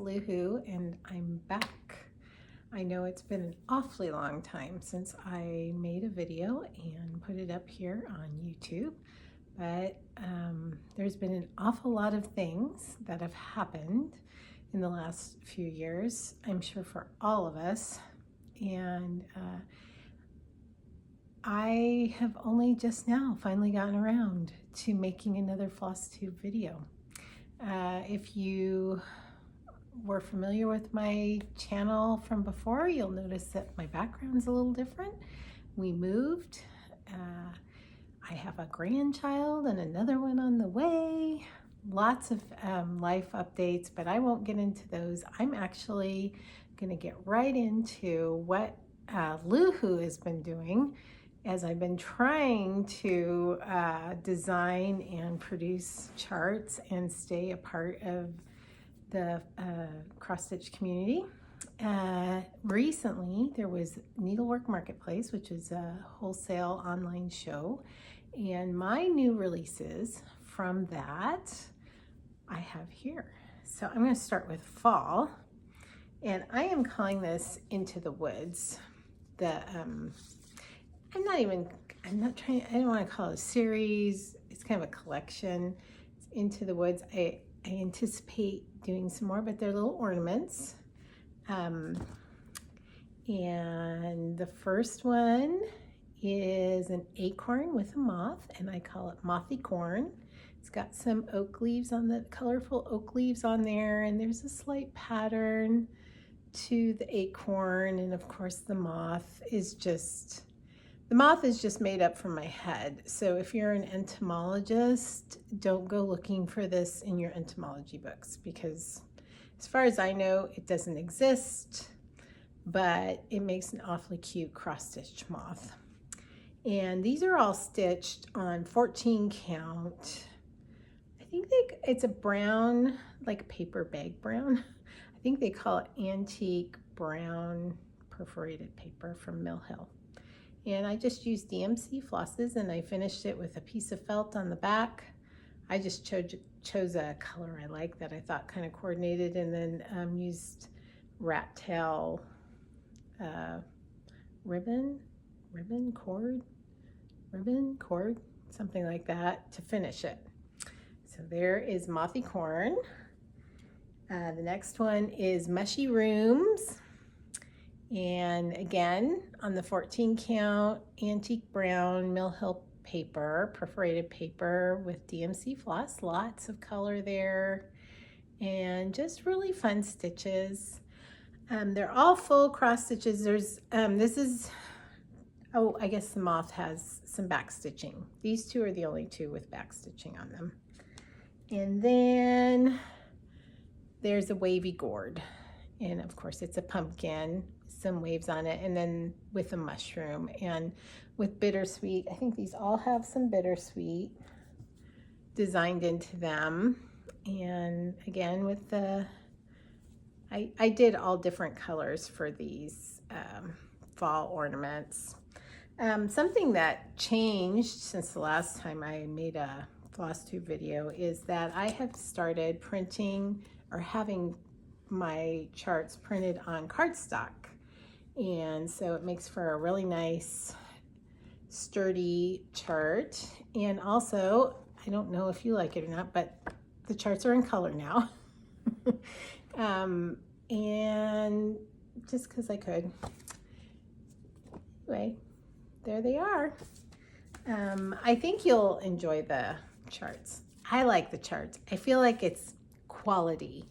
Luhu, and I'm back. I know it's been an awfully long time since I made a video and put it up here on YouTube, but there's been an awful lot of things that have happened in the last few years, I'm sure for all of us, and I have only just now finally gotten around to making another Flosstube video. If you were familiar with my channel from before, you'll notice that my background's a little different. We moved. I have a grandchild and another one on the way. Lots of life updates, but I won't get into those. I'm actually going to get right into what Luhu has been doing as I've been trying to design and produce charts and stay a part of the cross-stitch community. Recently, there was Needlework Marketplace, which is a wholesale online show, and my new releases from that I have here. So I'm going to start with fall, and I am calling this Into the Woods. I don't want to call it a series. It's kind of a collection. It's Into the Woods. I anticipate doing some more, but they're little ornaments. And the first one is an acorn with a moth, and I call it Mothy Corn. It's got some oak leaves on the colorful oak leaves on there, and there's a slight pattern to the acorn, and of course the moth is just made up from my head. So if you're an entomologist, don't go looking for this in your entomology books, because as far as I know, it doesn't exist, but it makes an awfully cute cross-stitch moth. And these are all stitched on 14 count. I think it's a brown, like paper bag brown. I think they call it antique brown perforated paper from Mill Hill. And I just used DMC flosses, and I finished it with a piece of felt on the back. I just chose a color I like that I thought kind of coordinated, and then used rat tail ribbon cord, something like that to finish it. So there is Mothy Corn. The next one is Mushy Rooms. And again, on the 14 count antique brown Mill Hill paper, perforated paper with DMC floss, lots of color there, and just really fun stitches. They're all full cross stitches. There's, I guess the moth has some back stitching. These two are the only two with back stitching on them. And then there's a wavy gourd. And of course it's a pumpkin, some waves on it, and then with a mushroom and with bittersweet. I think these all have some bittersweet designed into them. And again, with I did all different colors for these fall ornaments. Something that changed since the last time I made a Flosstube video is that I have started printing or having my charts printed on cardstock, and so it makes for a really nice sturdy chart. And also, I don't know if you like it or not, but the charts are in color now. And just because I could. Anyway, there they are. I think you'll enjoy the charts. I like the charts. I feel like it's quality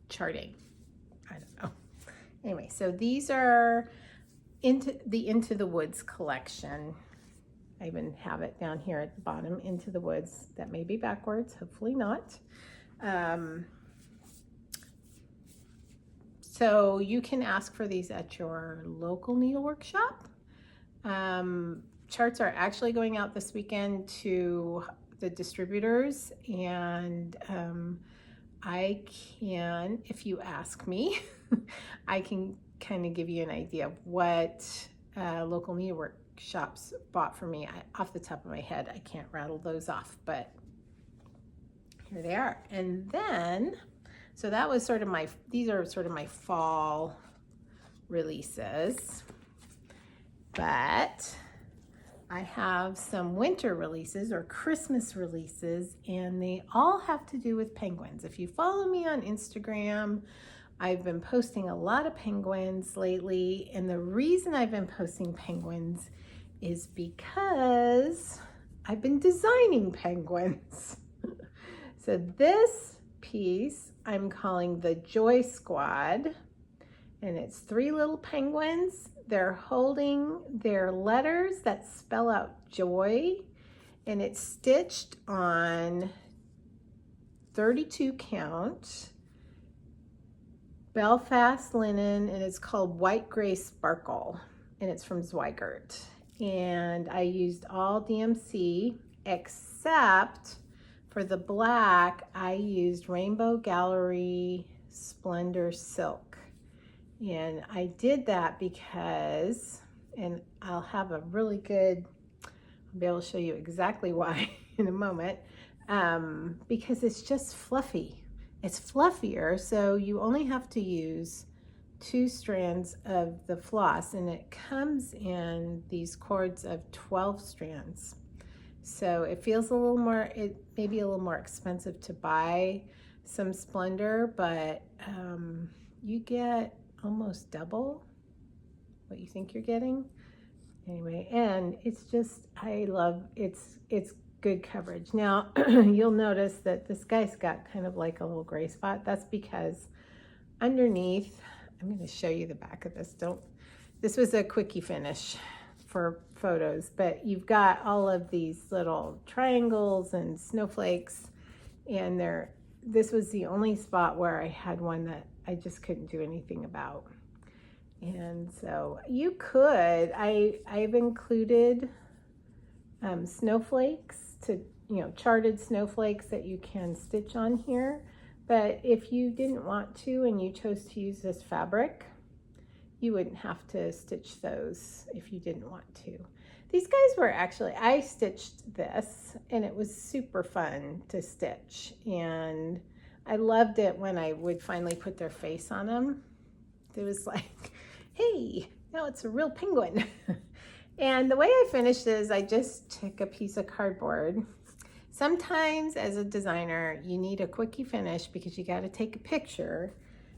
charting. I don't know. Anyway, so these are Into the Woods collection. I even have it down here at the bottom, Into the Woods. That may be backwards, hopefully not. So you can ask for these at your local needlework shop. Charts are actually going out this weekend to the distributors, and I can, if you ask me, I can kind of give you an idea of what local needlework shops bought for me. Off the top of my head, I can't rattle those off, but here they are. And then So that was sort of these are sort of my fall releases. But I have some winter releases or Christmas releases, and they all have to do with penguins. If you follow me on Instagram, I've been posting a lot of penguins lately, and the reason I've been posting penguins is because I've been designing penguins. So this piece I'm calling the Joy Squad, and it's 3 little penguins. They're holding their letters that spell out joy, and it's stitched on 32 count Belfast linen, and it's called White Gray Sparkle, and it's from Zweigart. And I used all DMC except for the black, I used Rainbow Gallery Splendor Silk. And I did that because, and I'll have a really good, I'll be able to show you exactly why in a moment, because it's just fluffy. It's fluffier, so you only have to use 2 strands of the floss, and it comes in these cords of 12 strands. So it feels a little more, it may be a little more expensive to buy some Splendor, but you get almost double what you think you're getting. Anyway, and it's just, I love, it's good coverage. Now, you'll notice that this guy's got kind of like a little gray spot. That's because underneath, I'm going to show you the back of this. This was a quickie finish for photos, but you've got all of these little triangles and snowflakes, and this was the only spot where I had one that I just couldn't do anything about. And so you could, I've included snowflakes to, charted snowflakes that you can stitch on here. But if you didn't want to and you chose to use this fabric, you wouldn't have to stitch those if you didn't want to. These guys were actually, I stitched this and it was super fun to stitch. And I loved it when I would finally put their face on them. It was like, hey, now it's a real penguin. And the way I finished is I just took a piece of cardboard. Sometimes as a designer, you need a quickie finish because you got to take a picture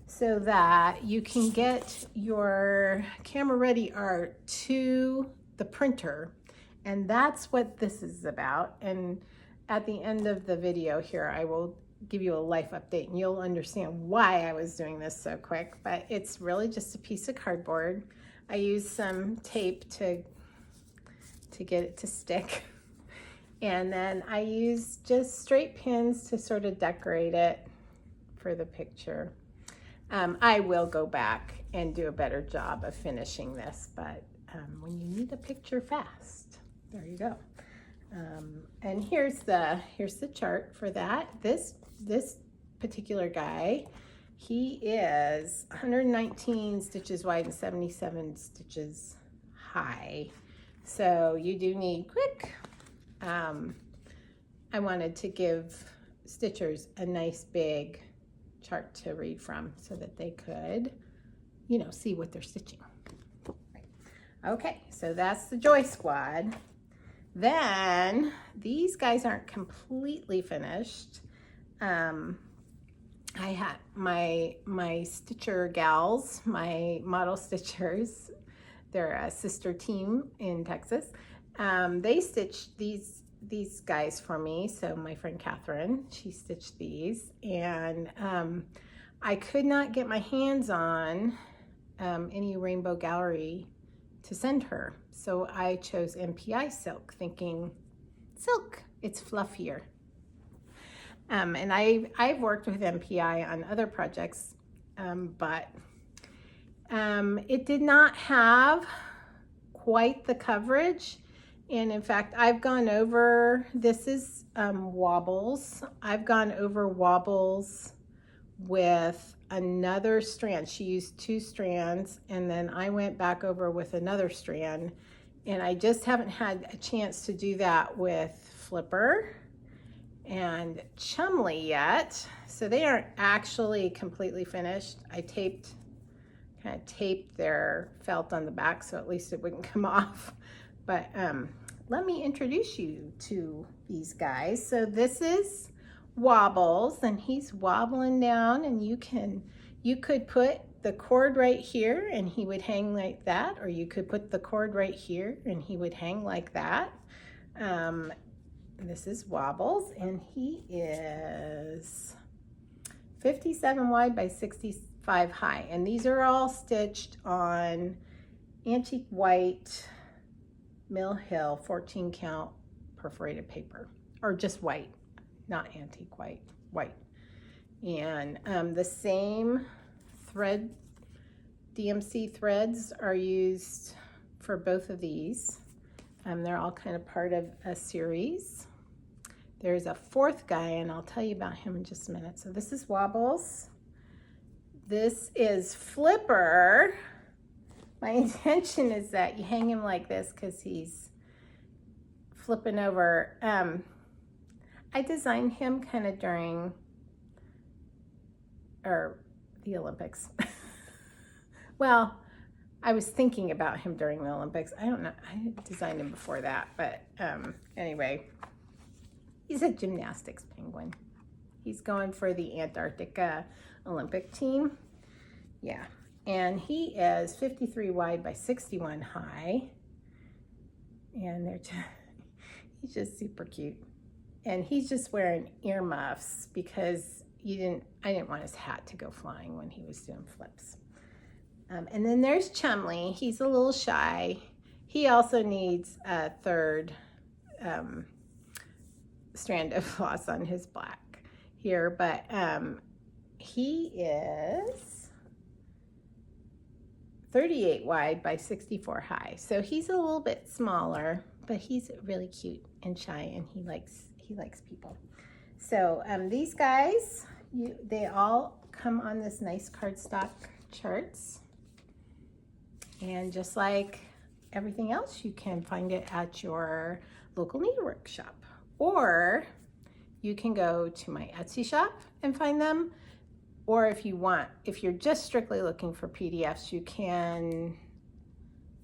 so that you can get your camera ready art to the printer. And that's what this is about. And at the end of the video here, I will give you a life update and you'll understand why I was doing this so quick, but it's really just a piece of cardboard. I used some tape to get it to stick. And then I used just straight pins to sort of decorate it for the picture. I will go back and do a better job of finishing this, but when you need a picture fast, there you go. And here's the chart for that. This particular guy, he is 119 stitches wide and 77 stitches high. So you do need quick. I wanted to give stitchers a nice big chart to read from so that they could, see what they're stitching. Okay, so that's the Joy Squad. Then these guys aren't completely finished. I had my stitcher gals, my model stitchers, they're a sister team in Texas. They stitched these guys for me. So my friend Catherine, she stitched these, and I could not get my hands on any Rainbow Gallery to send her. So I chose MPI silk, thinking silk, it's fluffier. And I've worked with MPI on other projects, but it did not have quite the coverage. And in fact, I've gone over, this is Wobbles. I've gone over Wobbles with another strand. She used 2 strands, and then I went back over with another strand. And I just haven't had a chance to do that with Flipper. and Chumley yet. So they aren't actually completely finished. I kind of taped their felt on the back so at least it wouldn't come off. But let me introduce you to these guys. So this is Wobbles, and he's wobbling down, and you could put the cord right here and he would hang like that, or you could put the cord right here and he would hang like that. This is Wobbles, and he is 57 wide by 65 high, and these are all stitched on antique white Mill Hill 14 count perforated paper, or just white, not antique white, white. And the same thread, DMC threads are used for both of these. They're all kind of part of a series. There's a fourth guy, and I'll tell you about him in just a minute. So this is Wobbles. This is Flipper. My intention is that you hang him like this because he's flipping over. I designed him kind of during the Olympics. Well, I was thinking about him during the Olympics. I don't know. I designed him before that, but anyway, he's a gymnastics penguin. He's going for the Antarctica Olympic team. Yeah, and he is 53 wide by 61 high, and he's just super cute. And he's just wearing earmuffs because I didn't want his hat to go flying when he was doing flips. And then there's Chumley. He's a little shy. He also needs a third strand of floss on his black here, but he is 38 wide by 64 high. So he's a little bit smaller, but he's really cute and shy, and he likes people. So these guys, they all come on this nice cardstock charts. And just like everything else, you can find it at your local needlework shop. Or you can go to my Etsy shop and find them. Or if you're just strictly looking for PDFs, you can,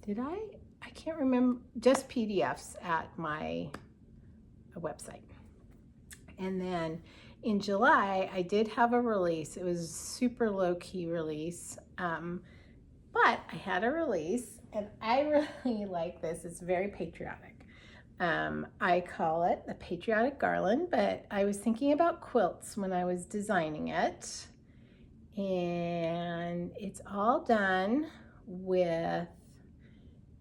I can't remember, just PDFs at my website. And then in July, I did have a release. It was a super low-key release. But I had a release, and I really like this. It's very patriotic. I call it the Patriotic Garland, but I was thinking about quilts when I was designing it. And it's all done with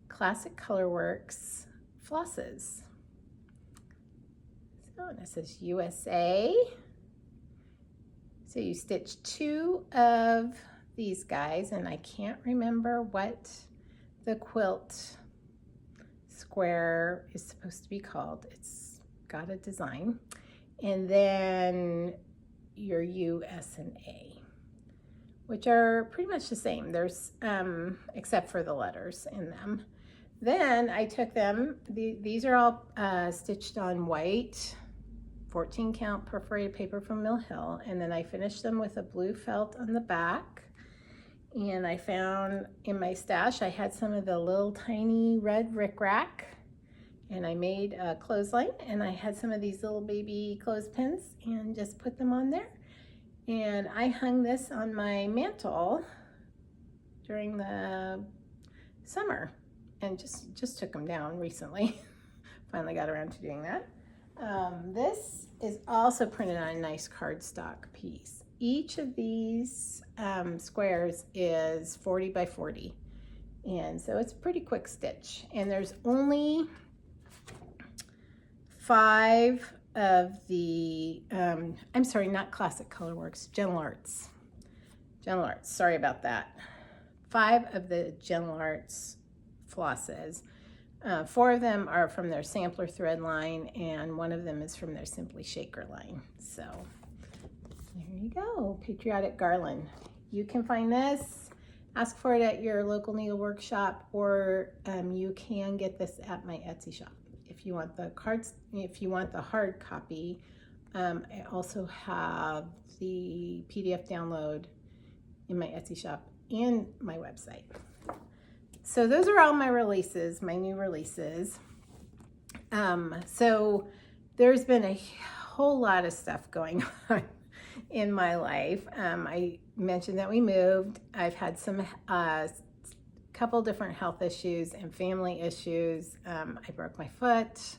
Classic Colorworks flosses. So, and it says USA. So you stitch 2 of these guys, and I can't remember what the quilt square is supposed to be called. It's got a design. And then your U, S, and A, which are pretty much the same. There's except for the letters in them. Then I took them, these are all stitched on white 14 count perforated paper from Mill Hill, and then I finished them with a blue felt on the back. And I found in my stash, I had some of the little tiny red rickrack, and I made a clothesline, and I had some of these little baby clothespins and just put them on there. And I hung this on my mantle during the summer and just took them down recently. Finally got around to doing that. This is also printed on a nice cardstock piece. Each of these squares is 40 by 40, and so it's a pretty quick stitch. And there's only 5 of the, I'm sorry, not Classic Colorworks, GentleArts. GentleArts, sorry about that. 5 of the GentleArts flosses. 4 of them are from their sampler thread line, and 1 of them is from their Simply Shaker line. So there you go, Patriotic Garland. You can find this, ask for it at your local needlework shop, or you can get this at my Etsy shop if you want the cards, if you want the hard copy I also have the PDF download in my Etsy shop and my website. So those are all my releases, my new releases. So there's been a whole lot of stuff going on in my life. I mentioned that we moved. I've had some couple different health issues and family issues. I broke my foot.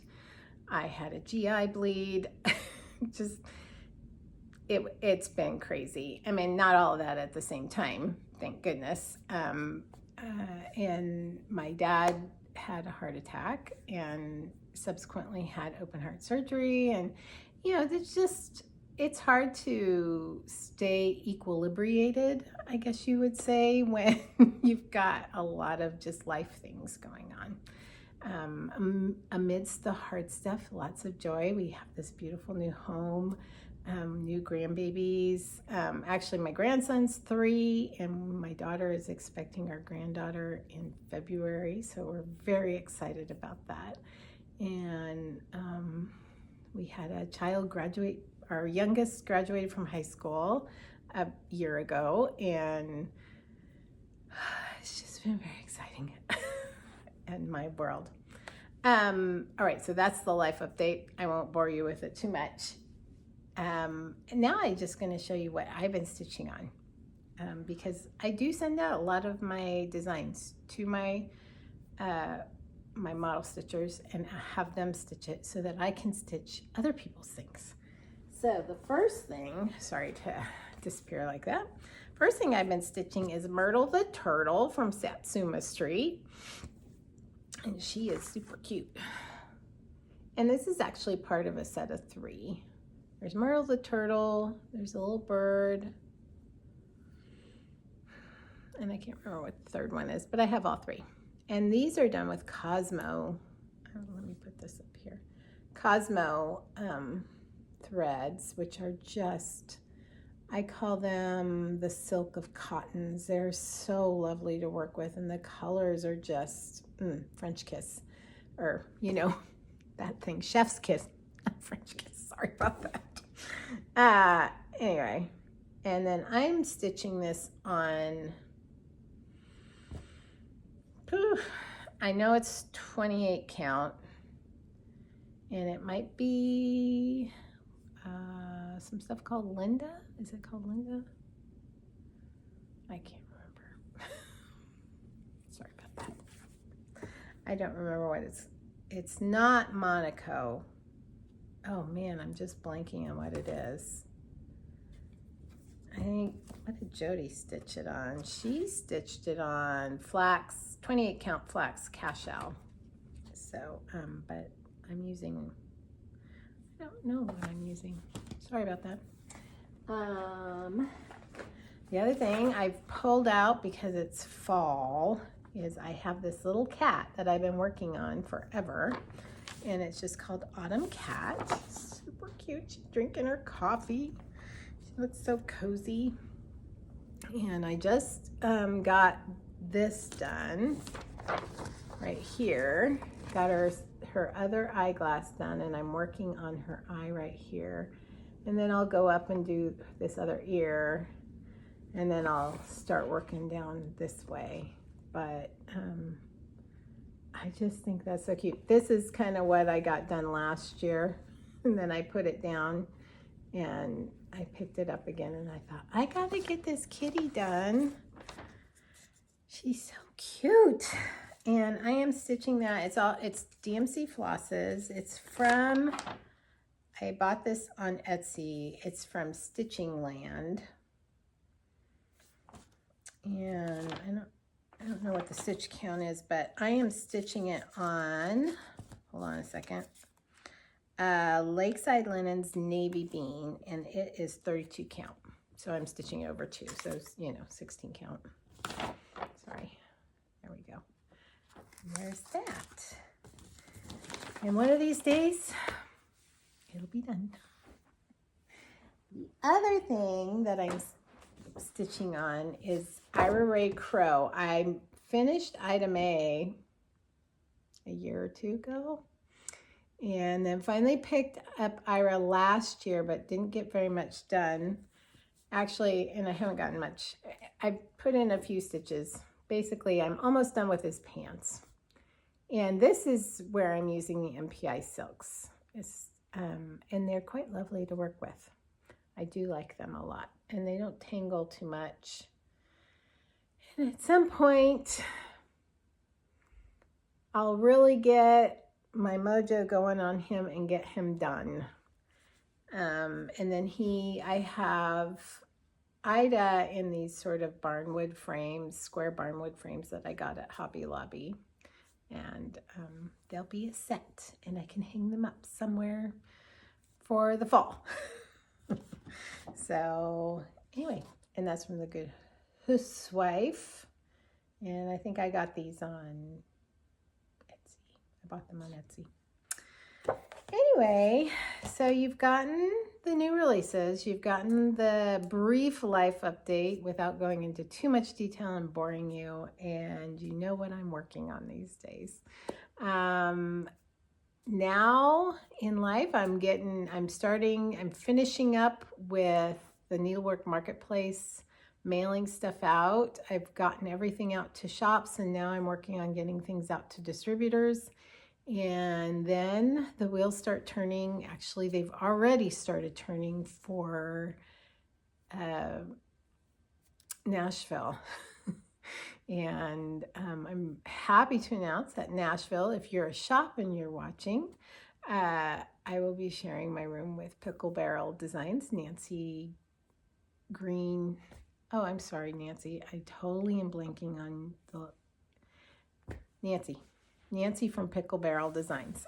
I had a GI bleed. Just it's been crazy. I mean, not all of that at the same time, thank goodness. And my dad had a heart attack and subsequently had open heart surgery. And, you know, it's hard to stay equilibrated, I guess you would say, when you've got a lot of just life things going on. Amidst the hard stuff, lots of joy. We have this beautiful new home, new grandbabies. Actually, my grandson's 3 and my daughter is expecting our granddaughter in February. So we're very excited about that. And we had a child graduate. Our youngest graduated from high school a year ago, and it's just been very exciting in my world. All right, so that's the life update. I won't bore you with it too much. And now I'm just going to show you what I've been stitching on, because I do send out a lot of my designs to my my model stitchers and have them stitch it so that I can stitch other people's things. So the first thing, sorry to disappear like that. First thing I've been stitching is Myrtle the Turtle from Satsuma Street. And she is super cute. And this is actually part of a set of 3. There's Myrtle the Turtle, there's a little bird, and I can't remember what the third one is, but I have all 3. And these are done with Cosmo, let me put this up here, Cosmo threads, which are just, I call them the silk of cottons. They're so lovely to work with, and the colors are just French kiss, or you know, that thing, chef's kiss, French kiss, sorry about that. Anyway, and then I'm stitching this on, I know it's 28 count, and it might be some stuff called Linda. Is it called Linda? I can't remember. Sorry about that. I don't remember what it's not Monaco. Oh man, I'm just blanking on what it is. I think, what did Jody stitch it on? She stitched it on flax, 28 count flax cashel. So, but I'm using, I don't know what I'm using. Sorry about that. The other thing I've pulled out because it's fall is I have this little cat that I've been working on forever. And it's just called Autumn Cat. Super cute. She's drinking her coffee. She looks so cozy. And I just got this done right here. Got her other eyeglass done, and I'm working on her eye right here. And then I'll go up and do this other ear, and then I'll start working down this way. But I just think that's so cute. This is kind of what I got done last year, and then I put it down and I picked it up again, and I thought, I gotta get this kitty done. She's so cute. And I am stitching that. It's DMC flosses. It's from, I bought this on Etsy. It's from Stitching Land. And I don't know what the stitch count is, but I am stitching it on, hold on a second, Lakeside Linens Navy Bean, and it is 32 count. So I'm stitching over 2, so you know, 16 count. Sorry, there we go. There's that. And one of these days, it'll be done. The other thing that I'm stitching on is Ira Ray Crow. I finished item A year or 2 ago, And then finally picked up Ira last year, but didn't get very much done. Actually, and I haven't gotten much. I put in a few stitches. Basically, I'm almost done with his pants. And this is where I'm using the MPI silks. And they're quite lovely to work with. I do like them a lot. And they don't tangle too much. And at some point, I'll really get my mojo going on him and get him done. And then I have Ida in these sort of barnwood frames, square barnwood frames that I got at Hobby Lobby. And they'll be a set, and I can hang them up somewhere for the fall. So anyway, and that's from the Good Housewife. And I think I got these on Etsy. I bought them on Etsy. Anyway, so you've gotten the new releases. You've gotten the brief life update without going into too much detail and boring you. And you know what I'm working on these days. Now in life, I'm finishing up with the Needlework Marketplace, mailing stuff out. I've gotten everything out to shops, and now I'm working on getting things out to distributors. And then the wheels start turning. Actually, they've already started turning for Nashville. And I'm happy to announce that Nashville, if you're a shop and you're watching, I will be sharing my room with Pickle Barrel Designs, Nancy Green. Oh, I'm sorry, Nancy. I totally am blanking on the Nancy from Pickle Barrel Designs.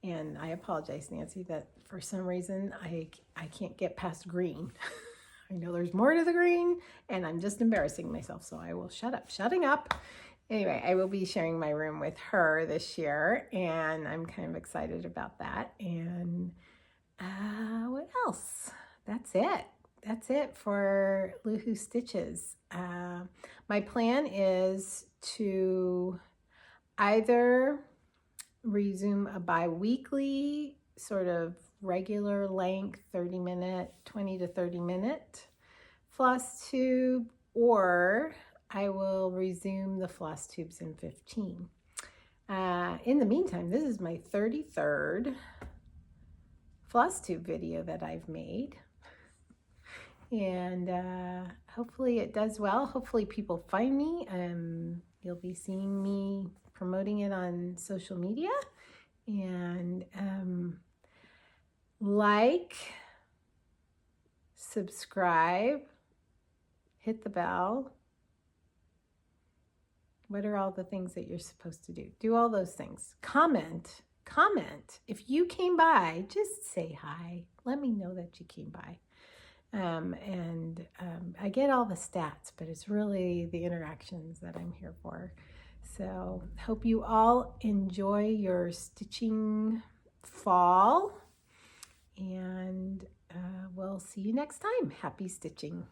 And I apologize, Nancy, that for some reason I can't get past green. I know there's more to the green, and I'm just embarrassing myself, so I will shutting up. Anyway, I will be sharing my room with her this year, and I'm kind of excited about that. And what else? That's it. That's it for Luhu Stitches. My plan is to either resume a bi-weekly sort of regular length 20 to 30 minute floss tube, or I will resume the floss tubes in 15. In the meantime, this is my 33rd floss tube video that I've made, and hopefully it does well. Hopefully people find me. You'll be seeing me promoting it on social media, and like, subscribe, hit the bell. What are all the things that you're supposed to do? Do all those things. Comment. If you came by, just say hi. Let me know that you came by. I get all the stats, but it's really the interactions that I'm here for. So hope you all enjoy your stitching fall, and we'll see you next time. Happy stitching.